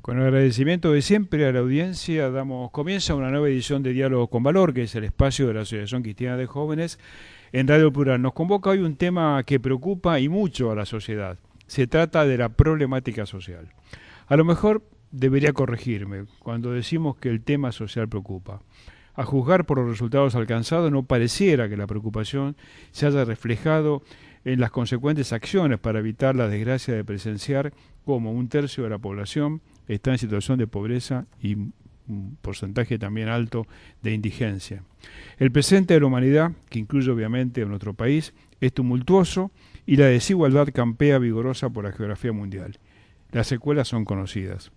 Con agradecimiento de siempre a la audiencia, damos comienzo a una nueva edición de Diálogo con Valor, que es el espacio de la Asociación Cristiana de Jóvenes en Radio Plural. Nos convoca hoy un tema que preocupa y mucho a la sociedad. Se trata de la problemática social. A lo mejor debería corregirme cuando decimos que el tema social preocupa. A juzgar por los resultados alcanzados, no pareciera que la preocupación se haya reflejado en las consecuentes acciones para evitar la desgracia de presenciar cómo un tercio de la población está en situación de pobreza y un porcentaje también alto de indigencia. El presente de la humanidad, que incluye obviamente a nuestro país, es tumultuoso y la desigualdad campea vigorosa por la geografía mundial. Las secuelas son conocidas.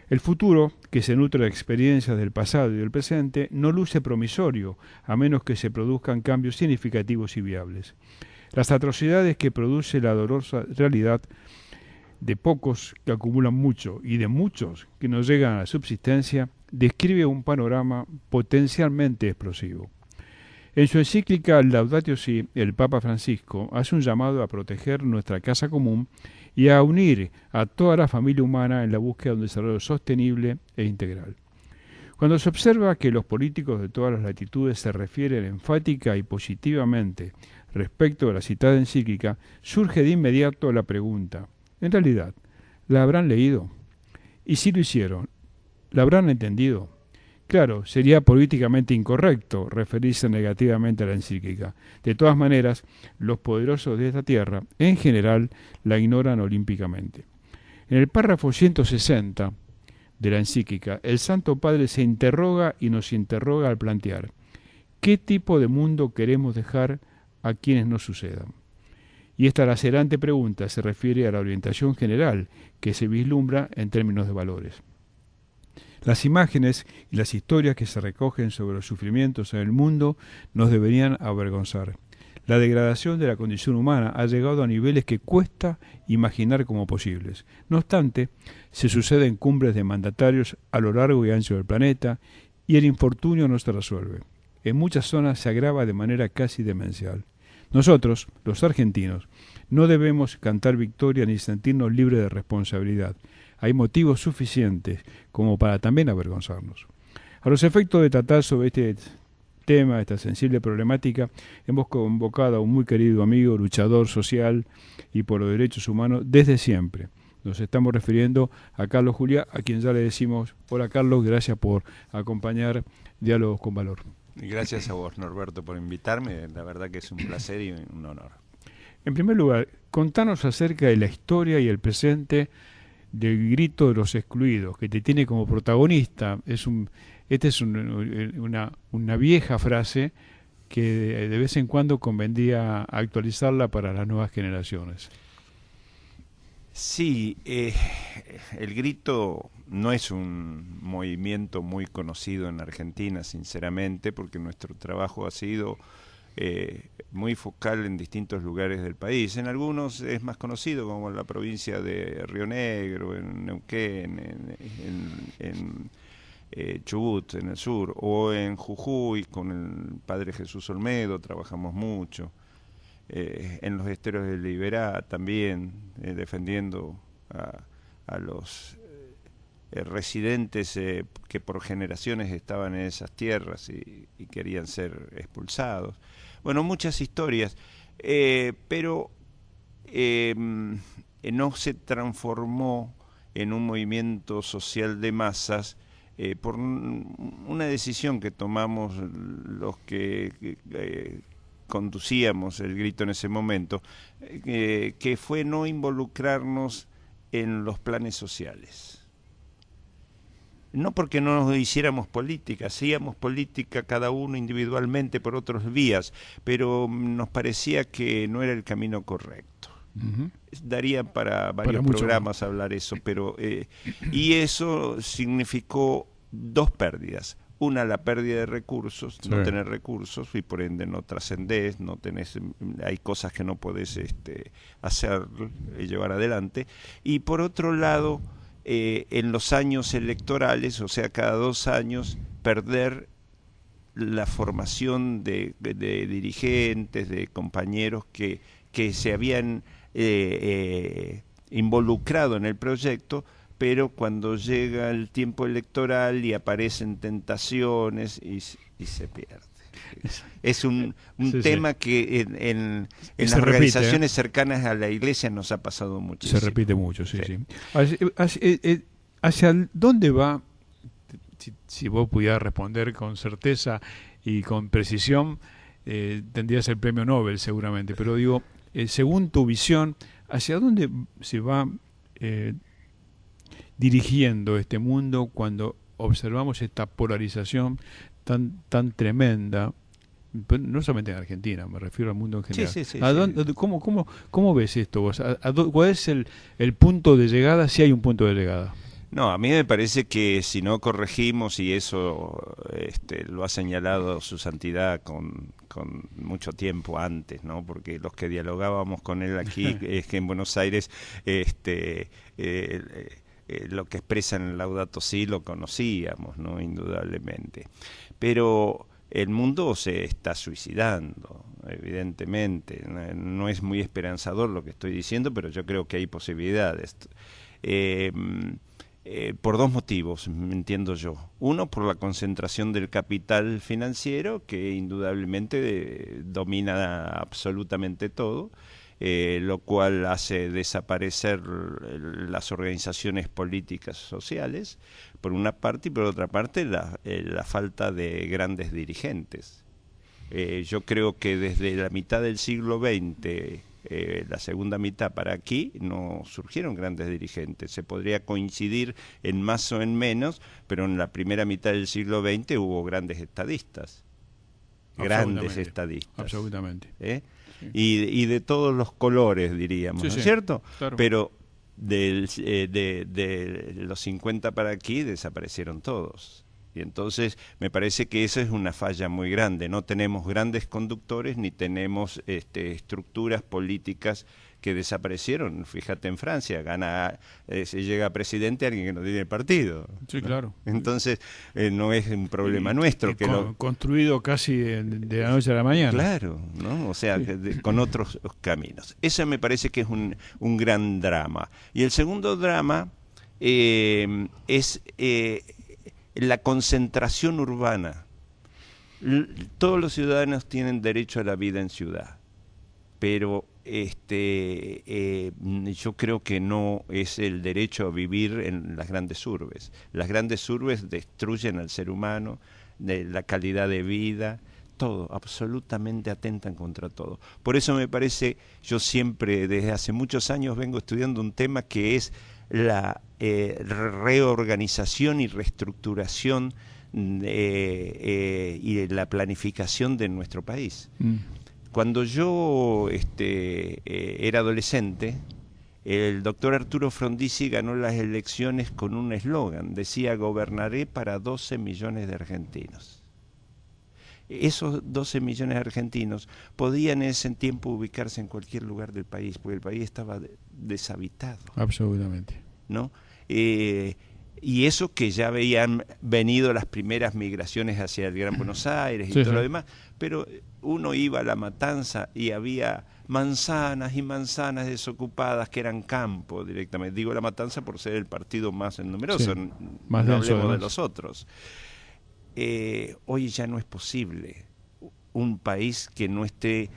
El futuro, que se nutre de experiencias del pasado y del presente, no luce promisorio, a menos que se produzcan cambios significativos y viables. Las atrocidades que produce la dolorosa realidad de pocos que acumulan mucho y de muchos que no llegan a la subsistencia, describe un panorama potencialmente explosivo. En su encíclica Laudatio Si, el Papa Francisco hace un llamado a proteger nuestra casa común y a unir a toda la familia humana en la búsqueda de un desarrollo sostenible e integral. Cuando se observa que los políticos de todas las latitudes se refieren enfática y positivamente respecto a la citada encíclica, surge de inmediato la pregunta, en realidad, ¿la habrán leído? Y si lo hicieron, ¿la habrán entendido? Claro, sería políticamente incorrecto referirse negativamente a la encíclica. De todas maneras, los poderosos de esta tierra, en general, la ignoran olímpicamente. En el párrafo 160 de la encíclica, el Santo Padre se interroga y nos interroga al plantear ¿qué tipo de mundo queremos dejar a quienes nos sucedan? Y esta lacerante pregunta se refiere a la orientación general que se vislumbra en términos de valores. Las imágenes y las historias que se recogen sobre los sufrimientos en el mundo nos deberían avergonzar. La degradación de la condición humana ha llegado a niveles que cuesta imaginar como posibles. No obstante, se suceden cumbres de mandatarios a lo largo y ancho del planeta y el infortunio no se resuelve. En muchas zonas se agrava de manera casi demencial. Nosotros, los argentinos, no debemos cantar victoria ni sentirnos libres de responsabilidad. Hay motivos suficientes como para también avergonzarnos. A los efectos de tratar sobre este tema, esta sensible problemática, hemos convocado a un muy querido amigo, luchador social y por los derechos humanos desde siempre. Nos estamos refiriendo a Carlos Juliá, a quien ya le decimos, hola Carlos, gracias por acompañar Diálogos con Valor. Gracias a vos, Norberto, por invitarme. La verdad que es un placer y un honor. En primer lugar, contanos acerca de la historia y el presente del grito de los excluidos, que te tiene como protagonista. Esta es una vieja frase que de vez en cuando convendría actualizarla para las nuevas generaciones. Sí, el grito no es un movimiento muy conocido en Argentina, sinceramente, porque nuestro trabajo ha sido muy focal en distintos lugares del país. En algunos es más conocido, como en la provincia de Río Negro, en Neuquén, en Chubut, en el sur, o en Jujuy, con el padre Jesús Olmedo, trabajamos mucho. En los esteros de Liberá también, defendiendo a los residentes que por generaciones estaban en esas tierras y querían ser expulsados. Bueno, muchas historias, pero no se transformó en un movimiento social de masas por una decisión que tomamos los que conducíamos el grito en ese momento, que fue no involucrarnos en los planes sociales. No porque no hiciéramos política, hacíamos política cada uno individualmente por otras vías, pero nos parecía que no era el camino correcto. Daría para varios programas hablar eso, pero y eso significó dos pérdidas. Una, la pérdida de recursos, sí. No tener recursos y por ende no trascendés, no tenés, hay cosas que no podés hacer y llevar adelante. Y por otro lado, en los años electorales, o sea, cada 2 años, perder la formación de dirigentes, de compañeros que se habían involucrado en el proyecto, pero cuando llega el tiempo electoral y aparecen tentaciones y se pierde. Es un tema que en las organizaciones cercanas a la iglesia nos ha pasado muchísimo. Se repite mucho, sí. ¿Hacia dónde va, si vos pudieras responder con certeza y con precisión, tendrías el premio Nobel seguramente, pero digo, según tu visión, ¿hacia dónde se va dirigiendo este mundo cuando observamos esta polarización tan tremenda? No solamente en Argentina, me refiero al mundo en general. Sí. ¿Cómo ves esto vos? ¿Cuál es el punto de llegada, si hay un punto de llegada? No, a mí me parece que si no corregimos, y eso lo ha señalado su santidad con mucho tiempo antes, ¿no? Porque los que dialogábamos con él aquí, es que en Buenos Aires, lo que expresa en el Laudato Si lo conocíamos, ¿no? Indudablemente. Pero el mundo se está suicidando, evidentemente. No es muy esperanzador lo que estoy diciendo, pero yo creo que hay posibilidades. Por dos motivos, entiendo yo. Uno, por la concentración del capital financiero, que indudablemente domina absolutamente todo, lo cual hace desaparecer las organizaciones políticas sociales, por una parte, y por otra parte la falta de grandes dirigentes. Yo creo que desde la mitad del siglo XX, la segunda mitad para aquí, no surgieron grandes dirigentes. Se podría coincidir en más o en menos, pero en la primera mitad del siglo XX hubo grandes estadistas. Grandes estadistas. Absolutamente. Sí. Y de todos los colores, diríamos, ¿no es cierto? Claro. Pero de los 50 para aquí desaparecieron todos. Y entonces me parece que esa es una falla muy grande. No tenemos grandes conductores ni tenemos estructuras políticas que desaparecieron. Fíjate, en Francia se llega a presidente alguien que no tiene partido. Sí, ¿no? claro. Entonces no es un problema nuestro. Construido casi de la noche a la mañana. Claro, ¿no? O sea, con otros caminos. Ese me parece que es un gran drama. Y el segundo drama es la concentración urbana. Todos los ciudadanos tienen derecho a la vida en ciudad, pero yo creo que no es el derecho a vivir en las grandes urbes. Las grandes urbes destruyen al ser humano, la calidad de vida, todo, absolutamente atentan contra todo. Por eso me parece, yo siempre desde hace muchos años vengo estudiando un tema que es la reorganización y reestructuración y la planificación de nuestro país. Cuando yo era adolescente, el doctor Arturo Frondizi ganó las elecciones con un eslogan, decía: gobernaré para 12 millones de argentinos. Esos 12 millones de argentinos podían en ese tiempo ubicarse en cualquier lugar del país, porque el país estaba deshabitado. Absolutamente. ¿No? Y eso que ya habían venido las primeras migraciones hacia el Gran Buenos Aires y todo lo demás, pero uno iba a La Matanza y había manzanas y manzanas desocupadas que eran campo directamente. Digo La Matanza por ser el partido más numeroso, más no denso, hablemos de los otros. Hoy ya no es posible un país que no esté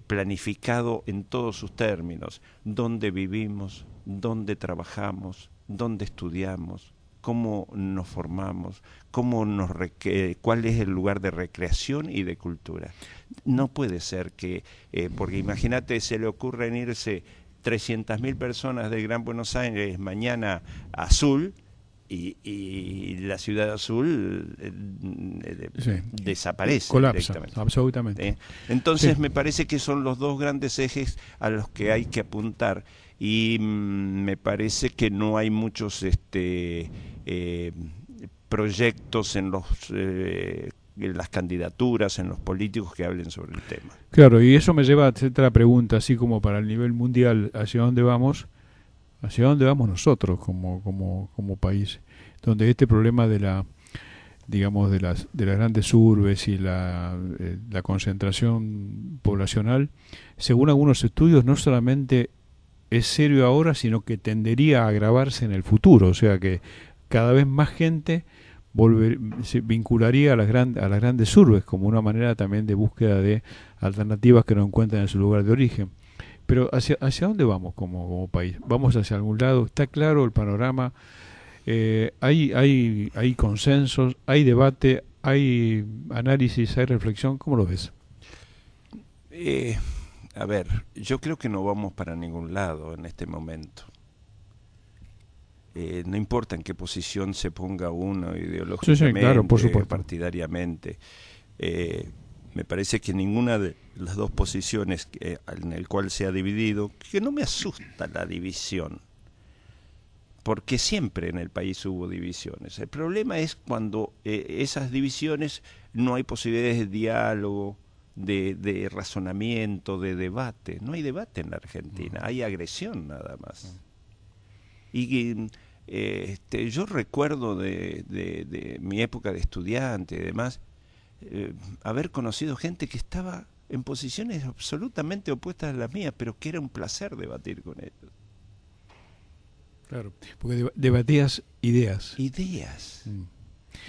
planificado en todos sus términos: dónde vivimos, dónde trabajamos, dónde estudiamos, cómo nos formamos, cuál es el lugar de recreación y de cultura. No puede ser que, porque imagínate, se le ocurren irse 300.000 personas del Gran Buenos Aires mañana a Azul, y la ciudad azul desaparece. Colapsa, absolutamente. Entonces me parece que son los dos grandes ejes a los que hay que apuntar, y me parece que no hay muchos proyectos en las candidaturas, en los políticos que hablen sobre el tema. Claro, y eso me lleva a hacerte la pregunta, así como para el nivel mundial, ¿hacia dónde vamos? ¿Hacia dónde vamos nosotros como país? Donde este problema de las grandes urbes y la concentración poblacional, según algunos estudios, no solamente es serio ahora, sino que tendería a agravarse en el futuro. O sea que cada vez más gente se vincularía a a las grandes urbes como una manera también de búsqueda de alternativas que no encuentran en su lugar de origen. Pero ¿hacia dónde vamos como país? ¿Vamos hacia algún lado? ¿Está claro el panorama? ¿Hay consensos? ¿Hay debate? ¿Hay análisis? ¿Hay reflexión? ¿Cómo lo ves? A ver, yo creo que no vamos para ningún lado en este momento. No importa en qué posición se ponga uno ideológicamente, sí, claro, por supuesto, partidariamente. Me parece que ninguna de las dos posiciones en el cual se ha dividido, que no me asusta la división, porque siempre en el país hubo divisiones. El problema es cuando esas divisiones no hay posibilidades de diálogo, de razonamiento, de debate. No hay debate en la Argentina, hay agresión nada más. Y yo recuerdo de mi época de estudiante y demás, haber conocido gente que estaba en posiciones absolutamente opuestas a las mías, pero que era un placer debatir con ellos. Claro, porque debatías ideas. Ideas.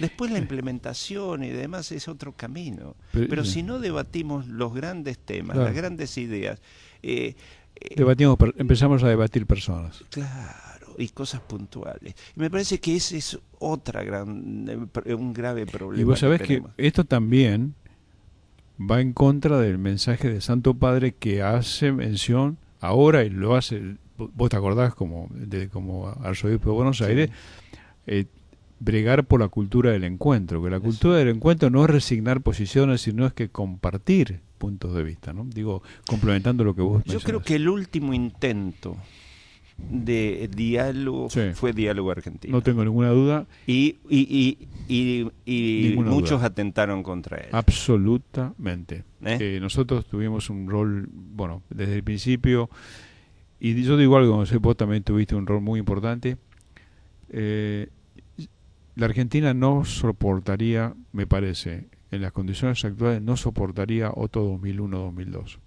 Después la implementación y demás es otro camino. Pero si no debatimos los grandes temas, claro, las grandes ideas... empezamos a debatir personas. Claro, y cosas puntuales. Y me parece que ese es un grave problema. Y vos sabés que esto también va en contra del mensaje del Santo Padre, que hace mención ahora, y lo hace, vos te acordás como arzobispo de Buenos Aires, bregar por la cultura del encuentro, que la cultura del encuentro no es resignar posiciones, sino es que compartir puntos de vista, ¿no? Digo, complementando lo que vos mencionás. Yo creo que el último intento de diálogo fue Diálogo Argentino. No tengo ninguna duda. Y muchos atentaron contra él. Absolutamente. Nosotros tuvimos un rol, bueno, desde el principio, y yo digo algo, no sé, vos también tuviste un rol muy importante. La Argentina no soportaría, me parece, en las condiciones actuales, no soportaría otro 2001-2002.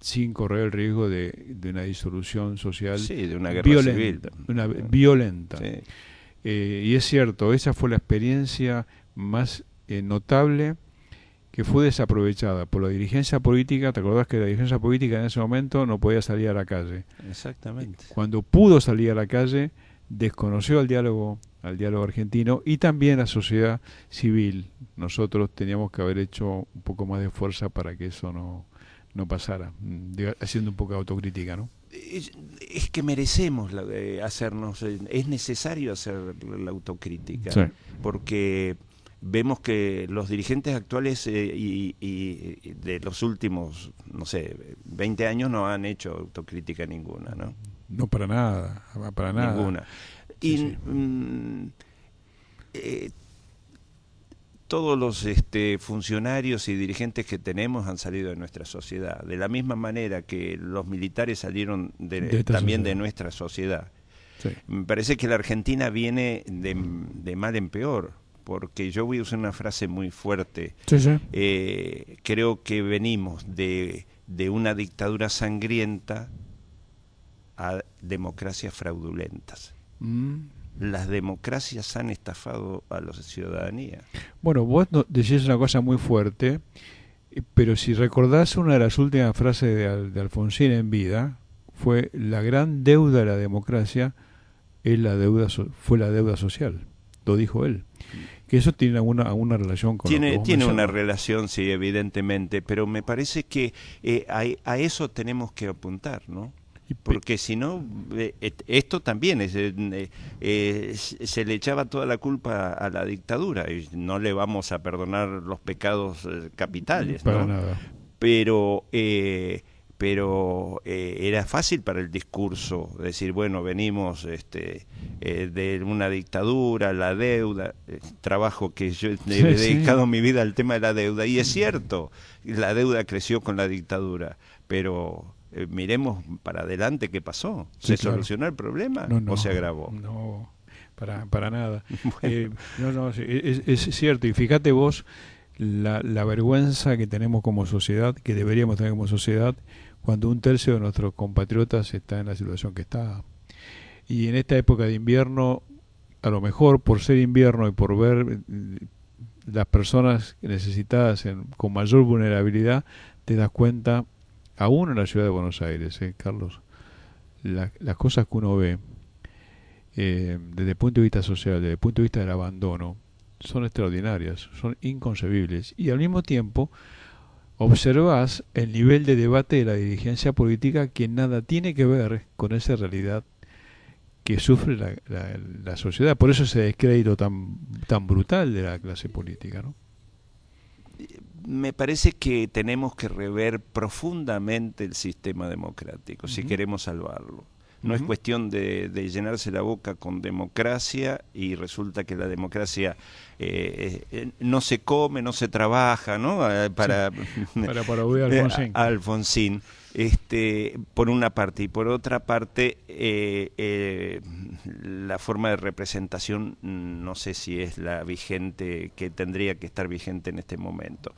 Sin correr el riesgo de una disolución social, de una guerra civil. Violenta. Sí. Y es cierto, esa fue la experiencia más notable, que fue desaprovechada por la dirigencia política. ¿Te acordás que la dirigencia política en ese momento no podía salir a la calle? Exactamente. Cuando pudo salir a la calle, desconoció al diálogo argentino y también la sociedad civil. Nosotros teníamos que haber hecho un poco más de fuerza para que eso no pasara, haciendo un poco de autocrítica, ¿no? Es que merecemos hacernos, es necesario hacer la autocrítica, porque vemos que los dirigentes actuales y de los últimos, no sé, 20 años no han hecho autocrítica ninguna, ¿no? No, para nada. Ninguna. Todos los funcionarios y dirigentes que tenemos han salido de nuestra sociedad, de la misma manera que los militares salieron también de nuestra sociedad. Sí. Me parece que la Argentina viene de mal en peor, porque yo voy a usar una frase muy fuerte. Creo que venimos de una dictadura sangrienta a democracias fraudulentas. Las democracias han estafado a la ciudadanía. Bueno, vos decís una cosa muy fuerte, pero si recordás una de las últimas frases de Alfonsín en vida, fue: la gran deuda de la democracia fue la deuda social. Lo dijo él. Que eso tiene alguna relación con tiene una relación, sí, evidentemente, pero me parece que a eso tenemos que apuntar, ¿no? Porque si no, esto también se le echaba toda la culpa a la dictadura, y no le vamos a perdonar los pecados capitales, ¿no? Para nada. Pero era fácil para el discurso decir, bueno, venimos de una dictadura, la deuda, trabajo que yo he dedicado mi vida al tema de la deuda, y es cierto, la deuda creció con la dictadura, pero miremos para adelante qué pasó. ¿Se solucionó el problema o se agravó? No, para nada. Bueno. Es cierto, y fíjate vos la vergüenza que tenemos como sociedad, que deberíamos tener como sociedad, cuando un tercio de nuestros compatriotas está en la situación que está. Y en esta época de invierno, a lo mejor por ser invierno y por ver las personas necesitadas con mayor vulnerabilidad, te das cuenta, aún en la ciudad de Buenos Aires, Carlos, las cosas que uno ve desde el punto de vista social, desde el punto de vista del abandono, son extraordinarias, son inconcebibles. Y al mismo tiempo observas el nivel de debate de la dirigencia política que nada tiene que ver con esa realidad que sufre la sociedad. Por eso ese descrédito tan brutal de la clase política, ¿no? Me parece que tenemos que rever profundamente el sistema democrático si queremos salvarlo. No es cuestión de llenarse la boca con democracia y resulta que la democracia no se come, no se trabaja, ¿no? Para oír a Alfonsín. Alfonsín. Por una parte, y por otra parte la forma de representación no sé si es la vigente, que tendría que estar vigente en este momento.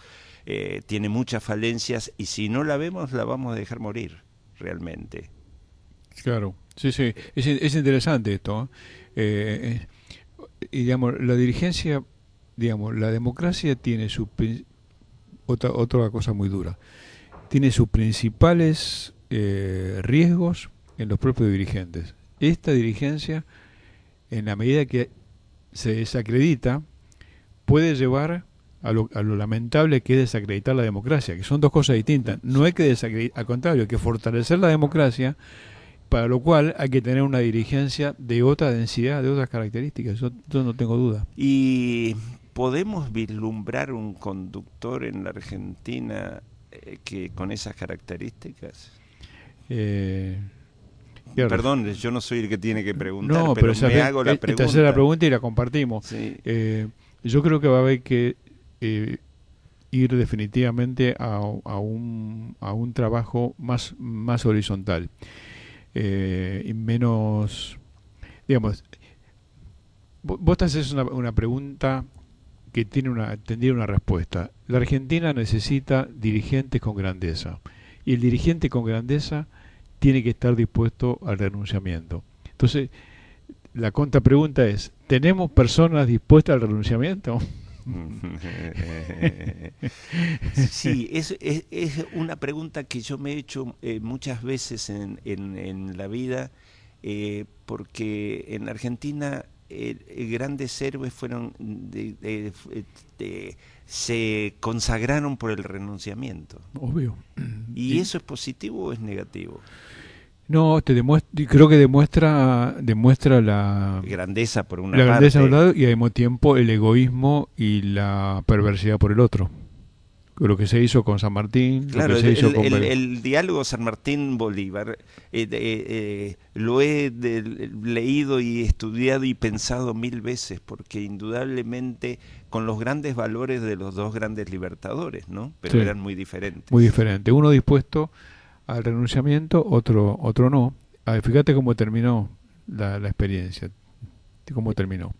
Tiene muchas falencias y si no la vemos la vamos a dejar morir realmente. Claro, sí, es interesante esto. Y digamos, la dirigencia, digamos, la democracia tiene otra cosa muy dura. Tiene sus principales riesgos en los propios dirigentes. Esta dirigencia, en la medida que se desacredita, puede llevar a lo lamentable que es desacreditar la democracia, que son dos cosas distintas. No hay que desacreditar, al contrario, hay que fortalecer la democracia, para lo cual hay que tener una dirigencia de otra densidad, de otras características. Yo no tengo duda. ¿Y podemos vislumbrar un conductor en la Argentina que con esas características? Perdón, yo no soy el que tiene que preguntar, no, pero me hago la pregunta. Te hacer la pregunta y la compartimos. Sí. Yo creo que va a haber que ir definitivamente a un trabajo más horizontal. Y menos, digamos, vos te haces una pregunta que tendría una respuesta. La Argentina necesita dirigentes con grandeza, y el dirigente con grandeza tiene que estar dispuesto al renunciamiento. Entonces, la contrapregunta es, ¿tenemos personas dispuestas al renunciamiento? Sí, es una pregunta que yo me he hecho muchas veces en la vida, porque en Argentina grandes héroes fueron se consagraron por el renunciamiento. Obvio. ¿Y eso es positivo o es negativo? No, creo que demuestra la grandeza por una grandeza parte, por un lado, y al mismo tiempo el egoísmo y la perversidad por el otro. Lo que se hizo con San Martín, claro, lo que se hizo con el diálogo San Martín-Bolívar lo he leído y estudiado y pensado 1000 veces, porque indudablemente con los grandes valores de los dos grandes libertadores, ¿no? Pero sí, eran muy diferentes. Muy diferentes. Uno dispuesto al renunciamiento, otro no. Fíjate cómo terminó la experiencia, cómo terminó.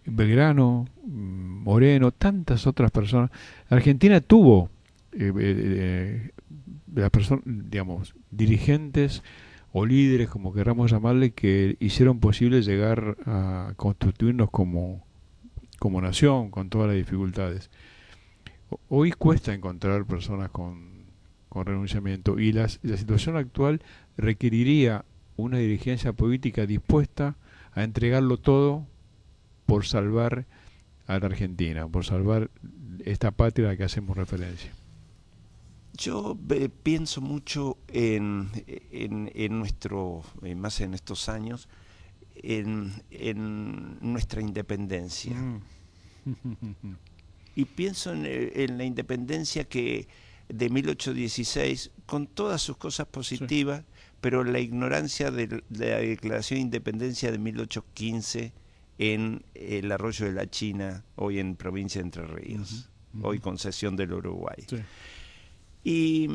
Belgrano, Moreno, tantas otras personas. Argentina tuvo las personas, digamos, dirigentes o líderes, como queramos llamarle, que hicieron posible llegar a constituirnos como nación, con todas las dificultades. Hoy cuesta encontrar personas con renunciamiento, y la situación actual requeriría una dirigencia política dispuesta a entregarlo todo por salvar a la Argentina, por salvar esta patria a la que hacemos referencia. Yo pienso mucho en nuestro, más en estos años, en nuestra independencia. Y pienso en la independencia de 1816, con todas sus cosas positivas, sí, pero la ignorancia de la Declaración de Independencia de 1815 en el Arroyo de la China, hoy en provincia de Entre Ríos, hoy concesión del Uruguay. Sí. Y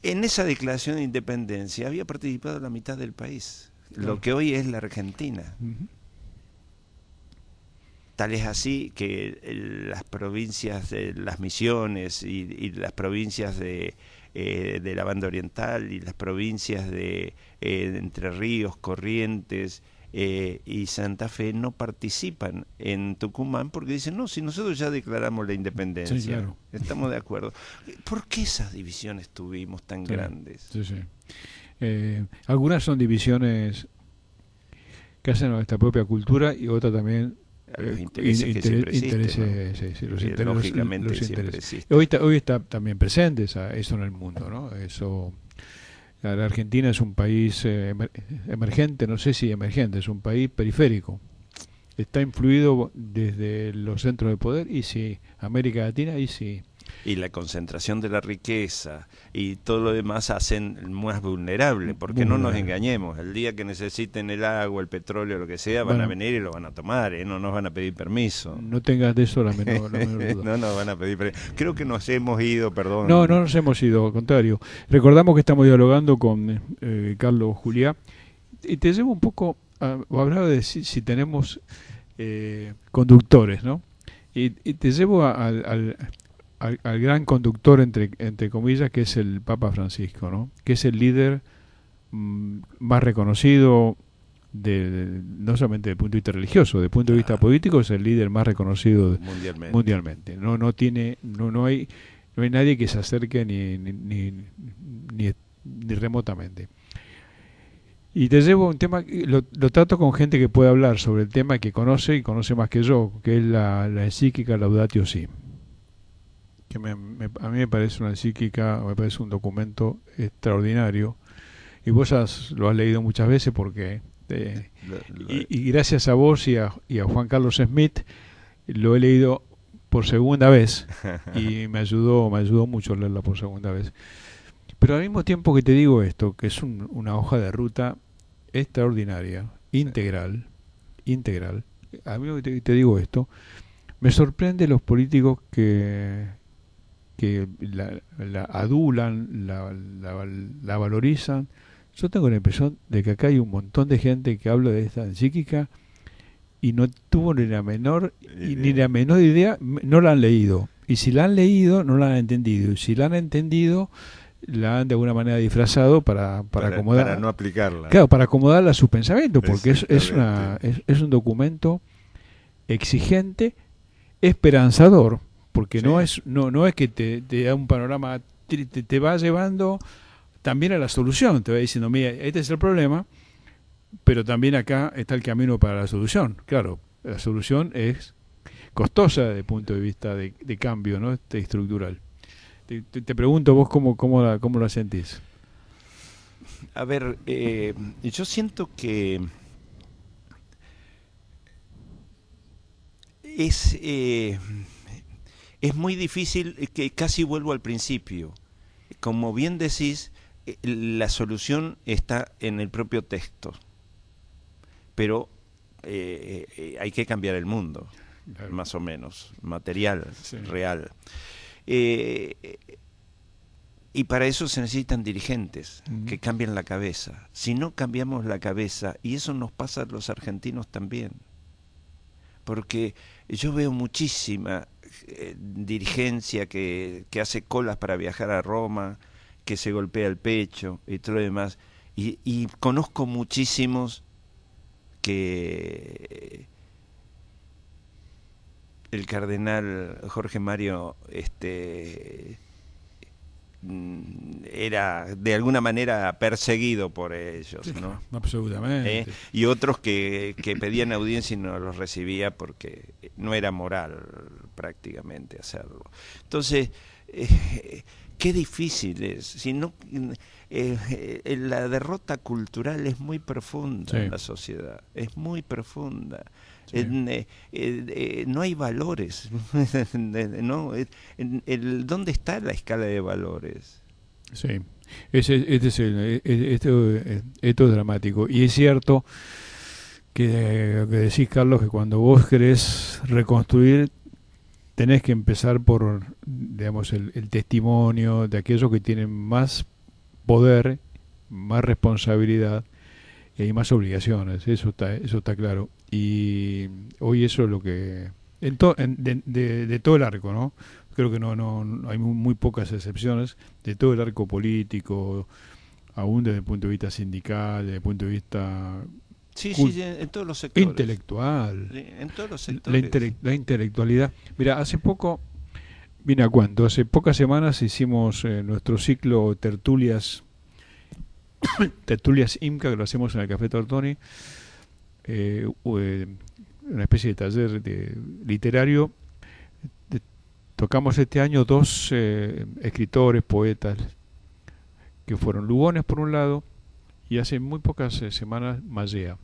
en esa Declaración de Independencia había participado la mitad del país, claro, lo que hoy es la Argentina. Tal es así que las provincias de las Misiones y las provincias de la Banda Oriental y las provincias de Entre Ríos, Corrientes y Santa Fe no participan en Tucumán porque dicen, no, si nosotros ya declaramos la independencia, Sí, claro. estamos de acuerdo. ¿Por qué esas divisiones tuvimos tan grandes? Sí, sí. Algunas son divisiones que hacen a nuestra propia cultura y otras también los intereses que siempre existen, intereses, ¿no? sí, los Lógicamente los siempre intereses. existen. Hoy está también presente eso en el mundo, ¿no? Eso, la Argentina es un país emergente, no sé si emergente, es un país periférico. Está influido desde los centros de poder y sí, América Latina y sí. Y la concentración de la riqueza y todo lo demás hacen más vulnerable, porque no nos engañemos, el día que necesiten el agua, el petróleo, lo que sea, van a venir y lo van a tomar, no nos van a pedir permiso. No tengas de eso la menor duda. No nos van a pedir permiso. Creo que nos hemos ido, perdón. No nos hemos ido, al contrario. Recordamos que estamos dialogando con Carlos Juliá y te llevo un poco, hablaba de si tenemos conductores, ¿no? Y te llevo al gran conductor, entre comillas, que es el Papa Francisco, ¿no? Que es el líder más reconocido, no solamente desde el punto de vista religioso, desde el punto de vista político, es el líder más reconocido mundialmente. No hay nadie que se acerque ni remotamente. Y te llevo un tema, lo trato con gente que puede hablar sobre el tema, que conoce y conoce más que yo, que es la encíclica Laudatio Si, que a mí me parece una encíclica, me parece un documento extraordinario, y vos lo has leído muchas veces porque y gracias a vos y a Juan Carlos Smith lo he leído por segunda vez y me ayudó mucho leerla por segunda vez. Pero al mismo tiempo que te digo esto, que es una hoja de ruta extraordinaria, integral, a mí te digo esto, me sorprende los políticos que la adulan, la valorizan. Yo tengo la impresión de que acá hay un montón de gente que habla de esta encíclica y no tuvo ni la menor idea, no la han leído. Y si la han leído, no la han entendido. Y si la han entendido, la han de alguna manera disfrazado para acomodar, para no aplicarla. Claro, para acomodarla a su pensamiento, porque es un documento exigente, esperanzador, porque no es que te da un panorama, te va llevando también a la solución, te va diciendo, mira, este es el problema, pero también acá está el camino para la solución. Claro, la solución es costosa desde el punto de vista de cambio, ¿no? Estructural. Te pregunto vos cómo la sentís. A ver, yo siento que es muy difícil, que casi vuelvo al principio. Como bien decís, la solución está en el propio texto, pero hay que cambiar el mundo, claro, más o menos, material, real. Y para eso se necesitan dirigentes que cambien la cabeza. Si no cambiamos la cabeza, y eso nos pasa a los argentinos también, porque yo veo muchísima dirigencia que hace colas para viajar a Roma, que se golpea el pecho y todo lo demás, y conozco muchísimos que el cardenal Jorge Mario era de alguna manera perseguido por ellos, ¿no? Absolutamente. Y otros que pedían audiencia y no los recibía porque no era moral prácticamente hacerlo. Entonces, qué difícil es. Si no, la derrota cultural es muy profunda en la sociedad, es muy profunda. Sí. No hay valores. ¿No? ¿Dónde está la escala de valores? Sí, esto es dramático. Y es cierto que decís, Carlos, que cuando vos querés reconstruir, tenés que empezar por, digamos, el testimonio de aquellos que tienen más poder, más responsabilidad, y hay más obligaciones, eso está claro. Y hoy eso es lo que de todo el arco, ¿no? Creo que no hay muy pocas excepciones de todo el arco político, aún desde el punto de vista sindical, desde el punto de vista Sí, sí, en todos los sectores. intelectual, En todos los sectores. la intelectualidad. Mira, hace poco, vine a cuento, hace pocas semanas hicimos nuestro ciclo Tertulias IMCA, que lo hacemos en el Café Tortoni, una especie de taller literario. Tocamos este año dos escritores, poetas, que fueron Lugones por un lado, y hace muy pocas semanas Mallea.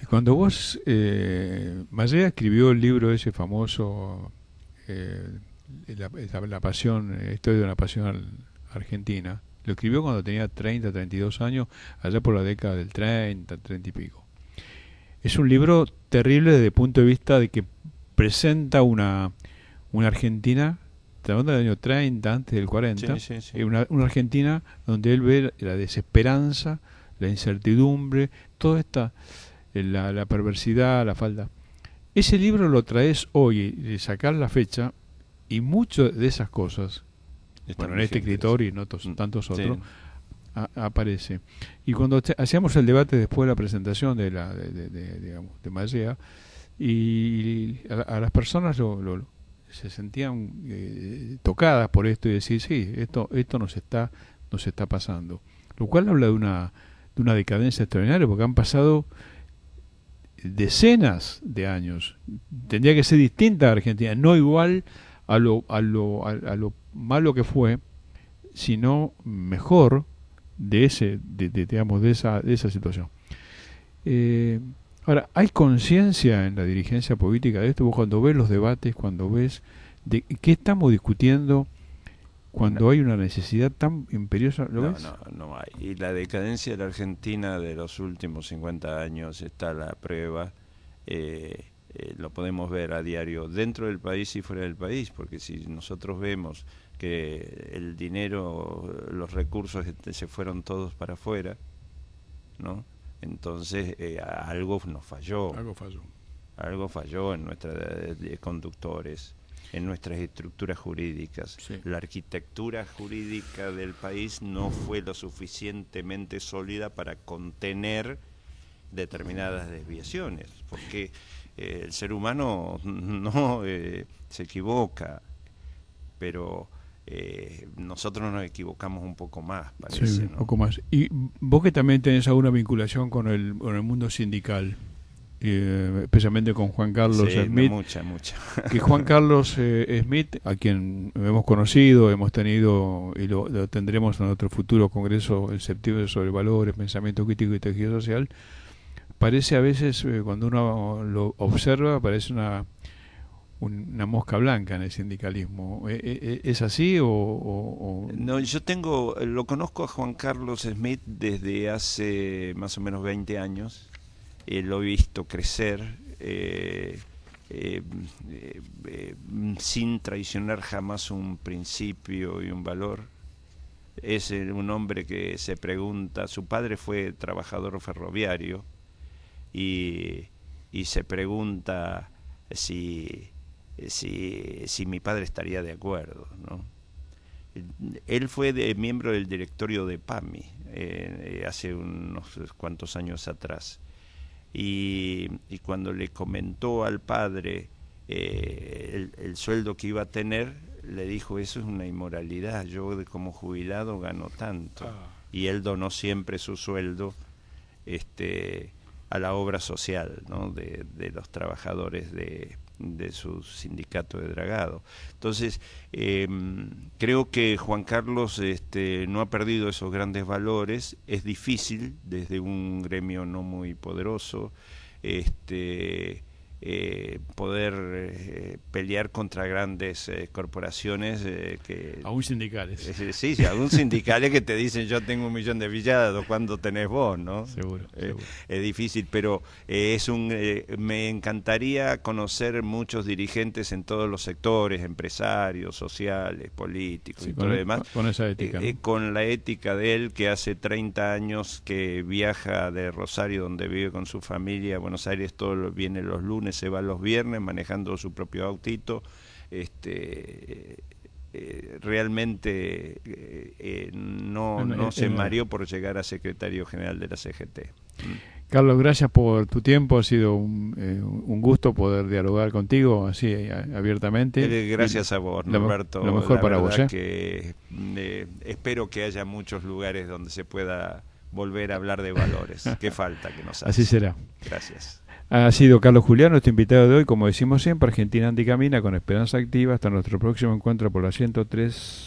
Cuando vos, Mallea escribió el libro ese famoso, la pasión, historia de una pasión argentina. Lo escribió cuando tenía 30, 32 años, allá por la década del 30, 30 y pico. Es un libro terrible desde el punto de vista de que presenta una Argentina, hablando del año 30, antes del 40, una Argentina donde él ve la desesperanza, la incertidumbre, toda esta, la perversidad, la falta. Ese libro lo traes hoy, de sacar la fecha, y muchas de esas cosas, bueno, en este escritor y en tantos otros, aparece. Y cuando hacíamos el debate después de la presentación de Mallea, y a las personas se sentían tocadas por esto y decir, sí, esto nos está pasando. Lo cual habla de una decadencia extraordinaria, porque han pasado decenas de años. Tendría que ser distinta a Argentina, no igual a lo malo que fue, sino mejor de esa situación. Ahora, ¿hay conciencia en la dirigencia política de esto? Vos cuando ves los debates, cuando ves de qué estamos discutiendo, cuando hay una necesidad tan imperiosa, ¿lo ves? No hay. Y la decadencia de la Argentina de los últimos 50 años está a la prueba. Lo podemos ver a diario dentro del país y fuera del país, porque si nosotros vemos que el dinero, los recursos se fueron todos para afuera, ¿no? Entonces algo nos falló. Algo falló en nuestros conductores, en nuestras estructuras jurídicas. Sí. La arquitectura jurídica del país no fue lo suficientemente sólida para contener determinadas desviaciones, porque el ser humano no se equivoca, pero nosotros nos equivocamos un poco más, parece. Sí, ¿no? Un poco más. Y vos que también tenés alguna vinculación con el mundo sindical, especialmente con Juan Carlos Smith. Mucha. Que Juan Carlos Smith, a quien hemos conocido, hemos tenido y lo tendremos en otro futuro congreso en septiembre sobre valores, pensamiento crítico y tejido social, parece a veces, cuando uno lo observa, parece una mosca blanca en el sindicalismo. ¿Es así o...? No, lo conozco a Juan Carlos Smith desde hace más o menos 20 años. Lo he visto crecer sin traicionar jamás un principio y un valor. Es un hombre que se pregunta, su padre fue trabajador ferroviario y se pregunta si mi padre estaría de acuerdo, ¿no? Él fue miembro del directorio de PAMI hace unos cuantos años atrás, y cuando le comentó al padre el sueldo que iba a tener, le dijo: eso es una inmoralidad, yo como jubilado gano tanto. Y él donó siempre su sueldo a la obra social, ¿no? de los trabajadores de su sindicato de dragado. Entonces creo que Juan Carlos no ha perdido esos grandes valores. Es difícil desde un gremio no muy poderoso poder pelear contra grandes corporaciones que... Aún sindicales. Sí, aún sindicales que te dicen yo tengo 1.000.000 de afiliados, ¿cuándo tenés vos? ¿No? Seguro. Es difícil, pero me encantaría conocer muchos dirigentes en todos los sectores, empresarios, sociales, políticos y todo lo demás. Con esa ética. ¿No? Con la ética de él, que hace 30 años que viaja de Rosario, donde vive con su familia, a Buenos Aires, viene los lunes, se va los viernes manejando su propio autito. Realmente no se mareó por llegar a secretario general de la CGT. Carlos, gracias por tu tiempo, ha sido un gusto poder dialogar contigo así abiertamente. Gracias a vos, Norberto. Lo mejor para vos. Que, espero que haya muchos lugares donde se pueda volver a hablar de valores. Qué falta que nos hace. Así será. Gracias. Ha sido Carlos Julián, nuestro invitado de hoy, como decimos siempre, Argentina Anticamina con Esperanza Activa. Hasta nuestro próximo encuentro por la 103.